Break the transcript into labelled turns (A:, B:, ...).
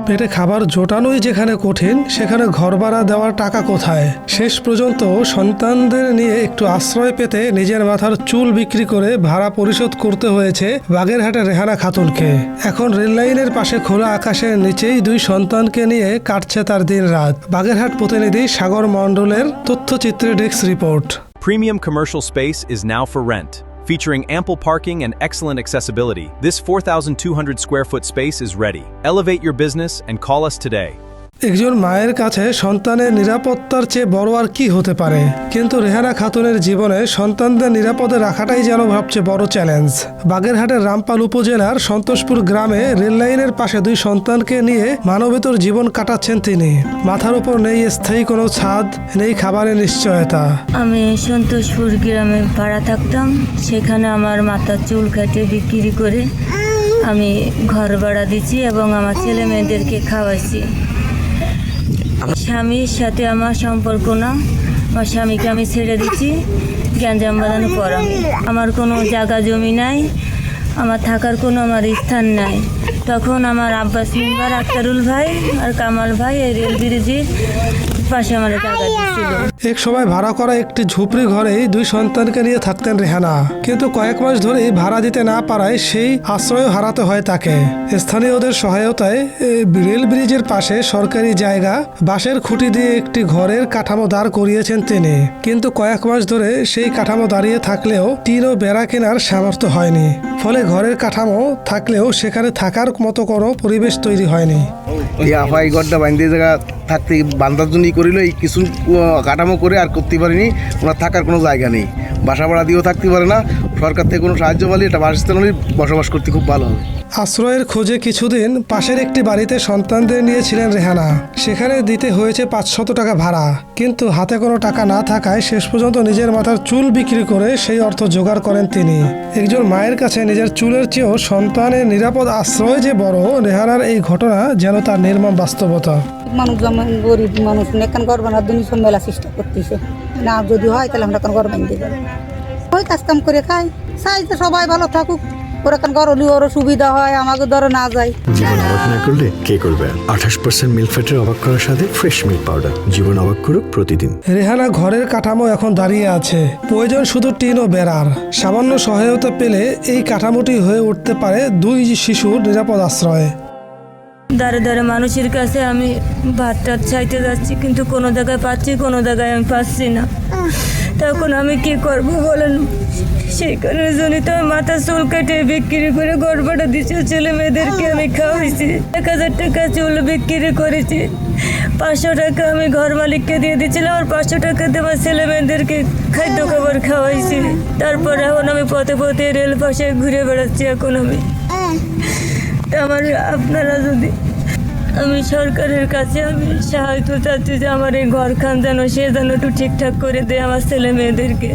A: পেটে খাবার জোটানোই যেখানে কঠিন, সেখানে ঘর ভাড়া দেওয়ার টাকা কোথায়? শেষ পর্যন্ত সন্তানদের নিয়ে একটু আশ্রয় পেতে নিজের মাথার চুল বিক্রি করে ভাড়া পরিশোধ করতে হয়েছে বাগেরহাটের রেহানা খাতুনকে। এখন রেললাইনের পাশে খোলা আকাশের নিচেই দুই সন্তানকে নিয়ে কাটছে তার দিন রাত। বাগেরহাট প্রতিনিধি সাগর মণ্ডলের তথ্যচিত্রে desk report.
B: Premium commercial space is now for rent. Featuring ample parking and excellent accessibility, this 4,200 square foot space is ready. Elevate your business and call us today.
A: একজন মায়ের কাছে সন্তানের নিরাপত্তার চেয়ে বড় আর কি হতে পারে, কিন্তু রেহানা খাতুনের জীবনে সন্তানদের নিরাপদে রাখাটাই যেন ভাবছে বড় চ্যালেঞ্জ। বাগেরহাটের রামপাল উপজেলার সন্তোষপুর গ্রামে রেললাইনের পাশে দুই সন্তানকে নিয়ে মানবেতর জীবন কাটাচ্ছেন তিনি। মাথার উপর নেই স্থায়ী কোনো ছাদ, নেই খাবারের নিশ্চয়তা।
C: আমি সন্তোষপুর গ্রামে ভাড়া থাকতাম, সেখানে আমার মাথার চুল কেটে বিক্রি করে আমি ঘর ভাড়া দিচ্ছি এবং আমার ছেলে মেয়েদেরকে খাওয়াইছি। স্বামীর সাথে আমার সম্পর্ক না, আমার স্বামীকে আমি ছেড়ে দিচ্ছি গ্যাঞ্জাম বাঁধানোর পর। আমার কোনো জায়গা জমি নাই, আমার থাকার কোনো আমার স্থান নাই। তখন আমার আব্বাস মেম্বার আক্তারুল ভাই আর কামাল ভাই এই রেল ব্রিজের পাশে আমার জায়গা দিচ্ছিল।
A: এক সময় ভাড়া করা একটি ঝুপড়ি ঘরেই দুই সন্তানকে নিয়ে থাকতেন রেহানা, কিন্তু কয়েক মাস ধরেই ভাড়া দিতে না পারায় সেই আশ্রয় হারাতে হয় তাকে। স্থানীয়দের সহায়তায় রেল ব্রিজের পাশে সরকারি জায়গা বাঁশের খুঁটি দিয়ে একটি ঘরের কাঠামো দাঁড় করিয়েছেন তিনি, কিন্তু কয়েক মাস ধরে সেই কাঠামো দাঁড়িয়ে থাকলেও টিন ও বেড়া কেনার সামর্থ্য হয়নি। ফলে ঘরের কাঠামো থাকলেও সেখানে থাকার মতো কোনো পরিবেশ তৈরি হয়নি।
D: এই ঘরটা বান্ধে জায়গা থাকতে বান্ধার জন্যই করিল, এই কিছু কাঠামো করে আর করতে পারিনি। ওনার থাকার কোনো জায়গা নেই, বাসা ভাড়া দিয়েও থাকতে পারে না। সরকার থেকে কোনো সাহায্য পালে এটা বাসস্থান হলে বসবাস করতে খুব ভালো হবে।
A: আশ্রয়ের খোঁজে কিছুদিন পাশের একটি বাড়িতে সন্তানদের নিয়েছিলেন রেহানা। সেখানে দিতে হয়েছে 500 টাকা ভাড়া, কিন্তু হাতে কোনো টাকা না থাকায় শেষ পর্যন্ত নিজের মাথার চুল বিক্রি করে সেই অর্থ জোগাড় করেন তিনি। একজন মায়ের কাছে নিজের চুলের চেয়েও সন্তানের নিরাপদ আশ্রয় যে বড়, রেহানার এই ঘটনা যেন তার নির্মম বাস্তবতা।
E: মানুষ যেমন গরিব মানুষ নেকান ঘর বানার জন্য সব মেলা চেষ্টা করতেছে না, যদি হয় তাহলে আমরা ঘর বানিয়ে দেবো। ওই কাজ কাম করে খাই, চাই যে সবাই ভালো থাকুক। ওরা কারণ ঘর হলে ওরও সুবিধা হয়, আমাকে ধরো না যায়।
F: জীবন অবাক না করলে কে করবে? 28% মিল্ক ফ্যাটের অবাক করার সাথে ফ্রেশ মিল্ক পাউডার। জীবন অবাক করুক প্রতিদিন।
A: রেহানা ঘরের কাঠামো এখন দাঁড়িয়ে আছে, প্রয়োজন শুধু টিন ও বেড়ার। সামান্য সহায়তা পেলে এই কাঠামোটি হয়ে উঠতে পারে দুই শিশুর নিরাপদ আশ্রয়।
C: দাঁড়ে দাঁড়ে মানুষের কাছে আমি ভাতটা চাইতে যাচ্ছি, কিন্তু কোনো জায়গায় পাচ্ছি, কোনো জায়গায় আমি পাচ্ছি না। তখন আমি কি করব বলেন? সেই কারণের জন্য তো আমি মাথা চুল কেটে বিক্রি করে ঘর ভাড়া দিচ্ছি, ছেলে মেয়েদেরকে আমি খাওয়াইছি। 1000 টাকা চুল বিক্রি করেছি, 500 টাকা আমি ঘর মালিককে দিয়ে দিচ্ছিলাম, আর 500 টাকা দিয়ে আমার ছেলে মেয়েদেরকে খাদ্য খাবার খাওয়াইছি। তারপর এখন আমি পথে পথে রেল পাশে ঘুরে বেড়াচ্ছি। এখন আমি আমার আপনারা যদি, আমি সরকারের কাছে আমি সাহায্য চাচ্ছি যে আমার এই ঘরখান যেন সে যেন একটু ঠিকঠাক করে দেয় আমার ছেলে মেয়েদেরকে।